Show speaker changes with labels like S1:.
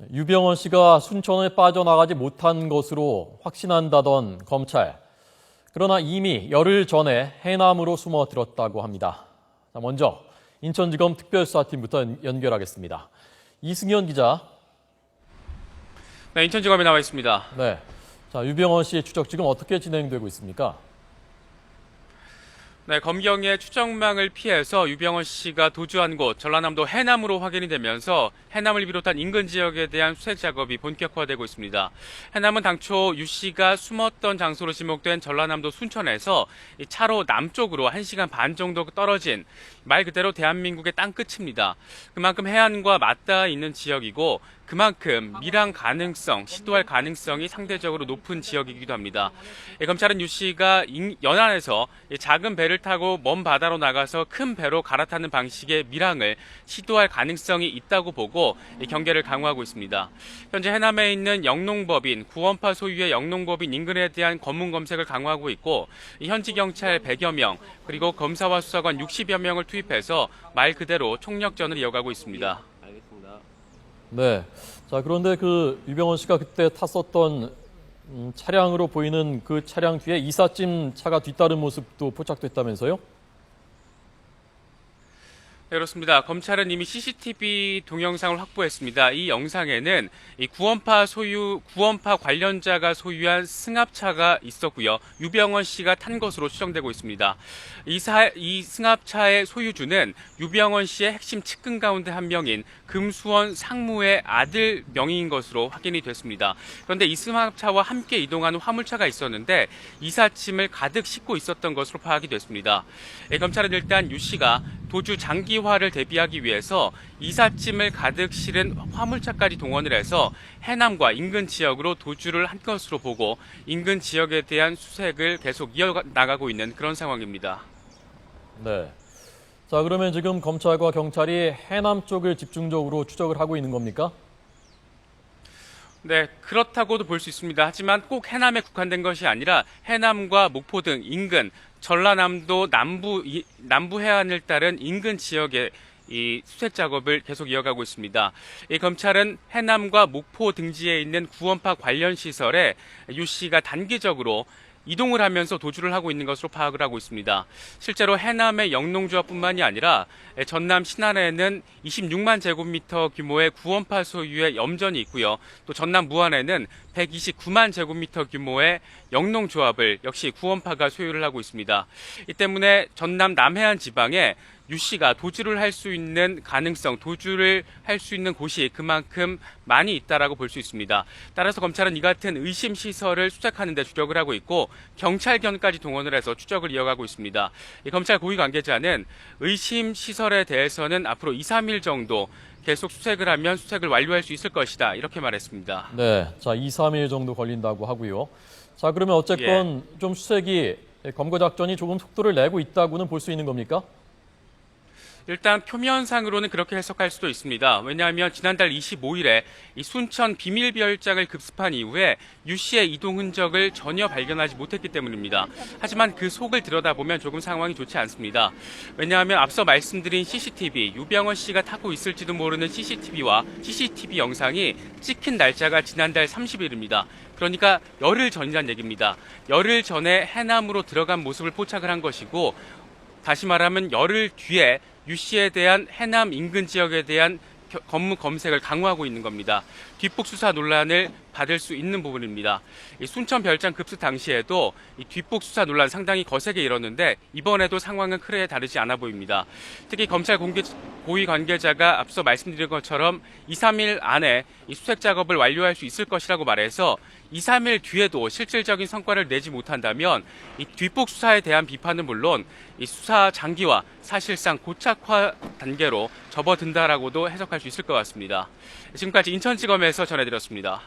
S1: 유병헌 씨가 순천에 빠져나가지 못한 것으로 확신한다던 검찰. 그러나 이미 열흘 전에 해남으로 숨어들었다고 합니다. 먼저 인천지검 특별수사팀부터 연결하겠습니다. 이승현 기자.
S2: 네, 인천지검에 나와 있습니다.
S1: 네. 자, 유병헌 씨의 추적 지금 어떻게 진행되고 있습니까?
S2: 네, 검경의 추적망을 피해서 유병헌 씨가 도주한 곳 전라남도 해남으로 확인이 되면서 해남을 비롯한 인근 지역에 대한 수색 작업이 본격화되고 있습니다. 해남은 당초 유 씨가 숨었던 장소로 지목된 전라남도 순천에서 차로 남쪽으로 1시간 반 정도 떨어진 말 그대로 대한민국의 땅끝입니다. 그만큼 해안과 맞닿아 있는 지역이고 그만큼 밀항 가능성, 시도할 가능성이 상대적으로 높은 지역이기도 합니다. 검찰은 유 씨가 연안에서 작은 배를 타고 먼 바다로 나가서 큰 배로 갈아타는 방식의 밀항을 시도할 가능성이 있다고 보고 경계를 강화하고 있습니다. 현재 해남에 있는 영농법인, 구원파 소유의 영농법인 인근에 대한 검문 검색을 강화하고 있고 현지 경찰 100여 명, 그리고 검사와 수사관 60여 명을 투입해서 말 그대로 총력전을 이어가고 있습니다.
S1: 네. 자, 그런데 그 유병헌 씨가 그때 탔었던 차량으로 보이는 그 차량 뒤에 이삿짐 차가 뒤따른 모습도 포착됐다면서요?
S2: 네, 그렇습니다. 검찰은 이미 CCTV 동영상을 확보했습니다. 이 영상에는 이 구원파 관련자가 소유한 승합차가 있었고요. 유병헌 씨가 탄 것으로 추정되고 있습니다. 이 승합차의 소유주는 유병헌 씨의 핵심 측근 가운데 한 명인 금수원 상무의 아들 명의인 것으로 확인이 됐습니다. 그런데 이 승합차와 함께 이동하는 화물차가 있었는데 이삿짐을 가득 싣고 있었던 것으로 파악이 됐습니다. 검찰은 일단 유 씨가 도주 장기화를 대비하기 위해서 이삿짐을 가득 실은 화물차까지 동원을 해서 해남과 인근 지역으로 도주를 한 것으로 보고 인근 지역에 대한 수색을 계속 이어나가고 있는 그런 상황입니다.
S1: 네. 자, 그러면 지금 검찰과 경찰이 해남 쪽을 집중적으로 추적을 하고 있는 겁니까?
S2: 네, 그렇다고도 볼 수 있습니다. 하지만 꼭 해남에 국한된 것이 아니라 해남과 목포 등 인근, 전라남도 남부 해안을 따른 인근 지역의 이 수색 작업을 계속 이어가고 있습니다. 이 검찰은 해남과 목포 등지에 있는 구원파 관련 시설에 유 씨가 단기적으로 이동을 하면서 도주를 하고 있는 것으로 파악을 하고 있습니다. 실제로 해남의 영농조합뿐만이 아니라 전남 신안에는 26만 제곱미터 규모의 구원파 소유의 염전이 있고요. 또 전남 무안에는 129만 제곱미터 규모의 영농조합을 역시 구원파가 소유를 하고 있습니다. 이 때문에 전남 남해안 지방에 유 씨가 도주를 할 수 있는 가능성, 도주를 할 수 있는 곳이 그만큼 많이 있다라고 볼 수 있습니다. 따라서 검찰은 이 같은 의심 시설을 수색하는 데 주력을 하고 있고 경찰견까지 동원을 해서 추적을 이어가고 있습니다. 이 검찰 고위 관계자는 의심 시설에 대해서는 앞으로 2, 3일 정도 계속 수색을 하면 수색을 완료할 수 있을 것이다. 이렇게 말했습니다.
S1: 네. 자, 2, 3일 정도 걸린다고 하고요. 자, 그러면 어쨌건 좀 수색이 검거 작전이 조금 속도를 내고 있다고는 볼 수 있는 겁니까?
S2: 일단 표면상으로는 그렇게 해석할 수도 있습니다. 왜냐하면 지난달 25일에 이 순천 비밀별장을 급습한 이후에 유 씨의 이동 흔적을 전혀 발견하지 못했기 때문입니다. 하지만 그 속을 들여다보면 조금 상황이 좋지 않습니다. 왜냐하면 앞서 말씀드린 CCTV, 유병헌 씨가 타고 있을지도 모르는 CCTV와 CCTV 영상이 찍힌 날짜가 지난달 30일입니다. 그러니까 열흘 전이란 얘기입니다. 열흘 전에 해남으로 들어간 모습을 포착을 한 것이고 다시 말하면 열흘 뒤에 유 씨에 대한 해남 인근 지역에 대한 검문 검색을 강화하고 있는 겁니다. 뒷북 수사 논란을 받을 수 있는 부분입니다. 이 순천 별장 급습 당시에도 이 뒷북 수사 논란 상당히 거세게 일었는데 이번에도 상황은 크게 다르지 않아 보입니다. 특히 검찰 고위 관계자가 앞서 말씀드린 것처럼 2, 3일 안에 이 수색 작업을 완료할 수 있을 것이라고 말해서 2, 3일 뒤에도 실질적인 성과를 내지 못한다면 이 뒷북 수사에 대한 비판은 물론 이 수사 장기화, 사실상 고착화 단계로 접어든다라고도 해석할 수 있을 것 같습니다. 지금까지 인천지검에서 전해드렸습니다.